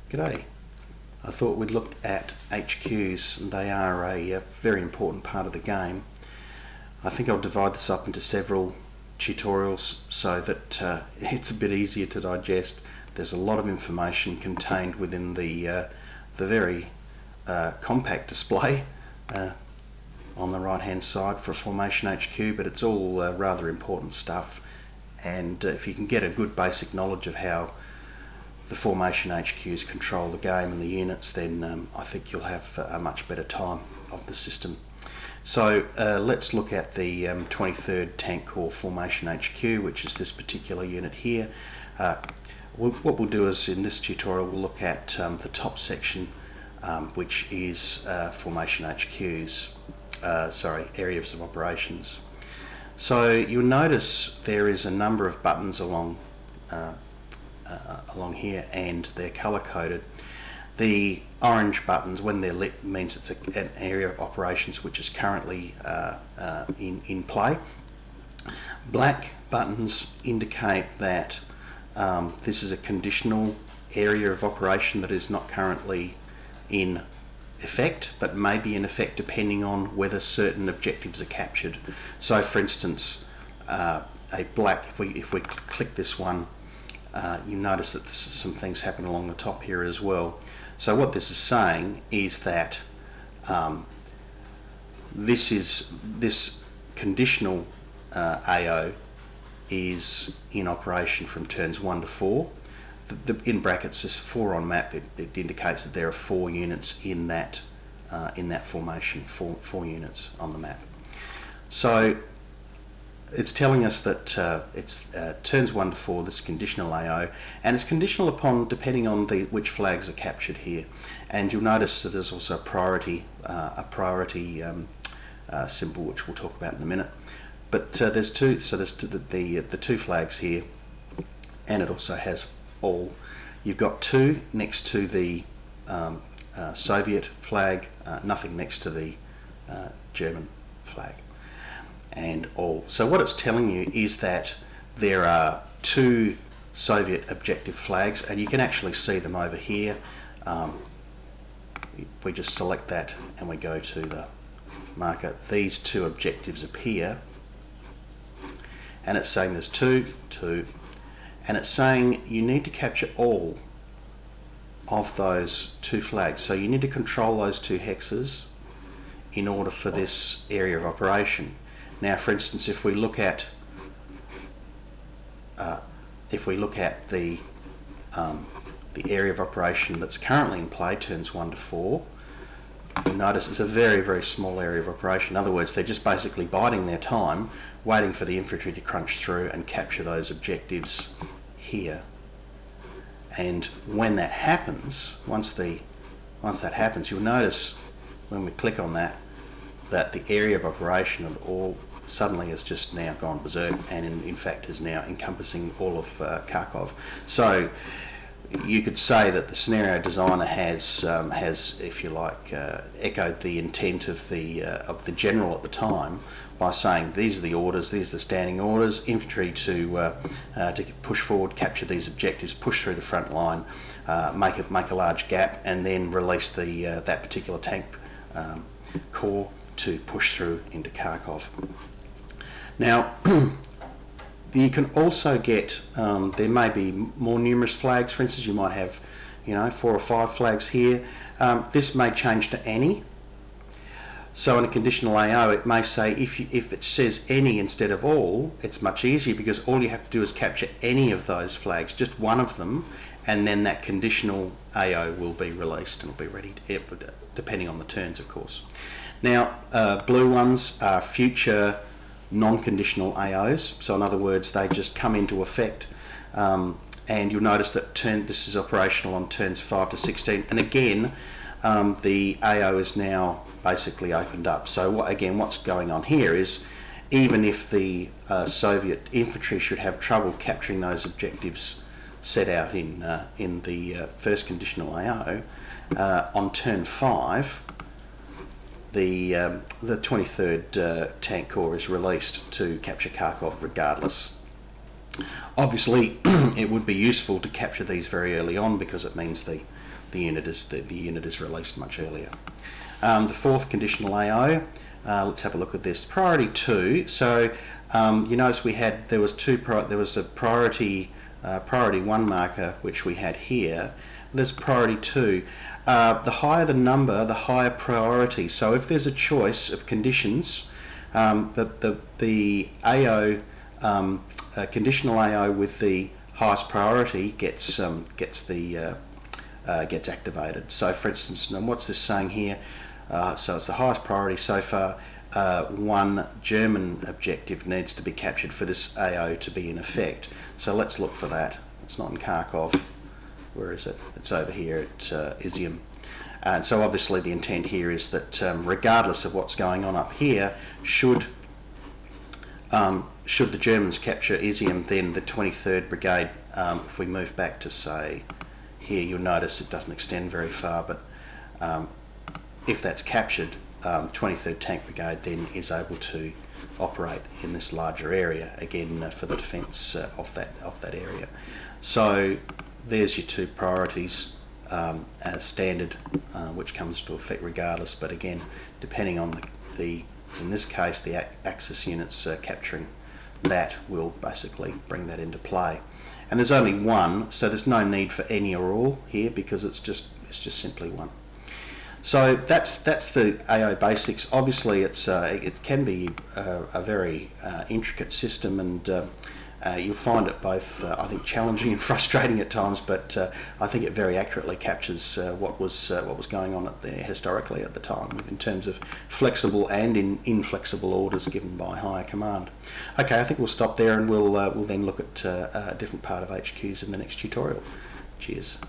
G'day. I thought we'd look at HQs. They are a very important part of the game. I think I'll divide this up into several tutorials so that it's a bit easier to digest. There's a lot of information contained within the very compact display on the right hand side for a Formation HQ, but it's all rather important stuff, and if you can get a good basic knowledge of how the Formation HQs control the game and the units, then I think you'll have a much better time of the system. So let's look at the 23rd Tank Corps Formation HQ, which is this particular unit here. What we'll do is in this tutorial we'll look at the top section, which is Formation HQs, areas of operations. So you'll notice there is a number of buttons along here, and they're color coded. The orange buttons, when they're lit, means it's an area of operations which is currently in play. Black buttons indicate that this is a conditional area of operation that is not currently in effect, but may be in effect depending on whether certain objectives are captured. So for instance, a black, if we click this one, you notice that some things happen along the top here as well. So what this is saying is that this conditional AO is in operation from turns 1 to 4. In brackets, this 4 on map, it indicates that there are 4 units in that formation, four units on the map. So it's telling us that it's turns 1 to 4, this conditional AO, and it's conditional upon depending on which flags are captured here. And you'll notice that there's also a priority symbol, which we'll talk about in a minute. But there's two, so there's the 2 flags here, and it also has all. You've got 2 next to the Soviet flag, nothing next to the German flag, and all. So what it's telling you is that there are 2 Soviet objective flags, and you can actually see them over here. We just select that and we go to the marker. These 2 objectives appear, and it's saying there's 2, and it's saying you need to capture all of those 2 flags. So you need to control those 2 hexes in order for this area of operation. Now, for instance, if we look at the area of operation that's currently in play, turns 1 to 4, you'll notice it's a very, very small area of operation. In other words, they're just basically biding their time, waiting for the infantry to crunch through and capture those objectives here. And when that happens, once that happens, you'll notice when we click on that the area of operation of all suddenly has just now gone berserk, and in fact is now encompassing all of Kharkov. So you could say that the scenario designer has, if you like, echoed the intent of the general at the time by saying these are the orders, these are the standing orders: infantry to push forward, capture these objectives, push through the front line, make a large gap, and then release that particular tank corps to push through into Kharkov. Now, you can also get, there may be more numerous flags. For instance, you might have, 4 or 5 flags here. This may change to any. So in a conditional AO, it may say if it says any instead of all, it's much easier, because all you have to do is capture any of those flags, just one of them, and then that conditional AO will be released and will be ready, depending on the turns, of course. Now, blue ones are future non-conditional AOs, so in other words, they just come into effect, and you'll notice that this is operational on turns 5 to 16, and again the AO is now basically opened up. So what's going on here is, even if the Soviet infantry should have trouble capturing those objectives set out in the first conditional AO, on turn 5 the 23rd Tank Corps is released to capture Kharkov regardless. Obviously, it would be useful to capture these very early on because it means the unit is released much earlier. The fourth conditional AO. Let's have a look at this. Priority 2. So you notice there was a priority 1 marker which we had here. There's priority 2. The higher the number, the higher priority. So if there's a choice of conditions, the AO conditional AO with the highest priority gets activated. So for instance, and what's this saying here? So it's the highest priority so far. 1 German objective needs to be captured for this AO to be in effect. So let's look for that. It's not in Kharkov. Where is it? It's over here at Izium. And so obviously the intent here is that regardless of what's going on up here, should the Germans capture Izium, then the 23rd Brigade, if we move back to say here, you'll notice it doesn't extend very far, but if that's captured, 23rd Tank Brigade then is able to operate in this larger area again for the defence of that area. So there's your 2 priorities as standard, which comes to effect regardless. But again, depending on in this case, the Axis units capturing that will basically bring that into play. And there's only 1, so there's no need for any or all here because it's just simply 1. So that's the AO basics. Obviously, it can be a very intricate system, and you'll find it both I think challenging and frustrating at times. But I think it very accurately captures what was going on there historically at the time, in terms of flexible and inflexible orders given by higher command. Okay, I think we'll stop there, and we'll then look at a different part of HQs in the next tutorial. Cheers.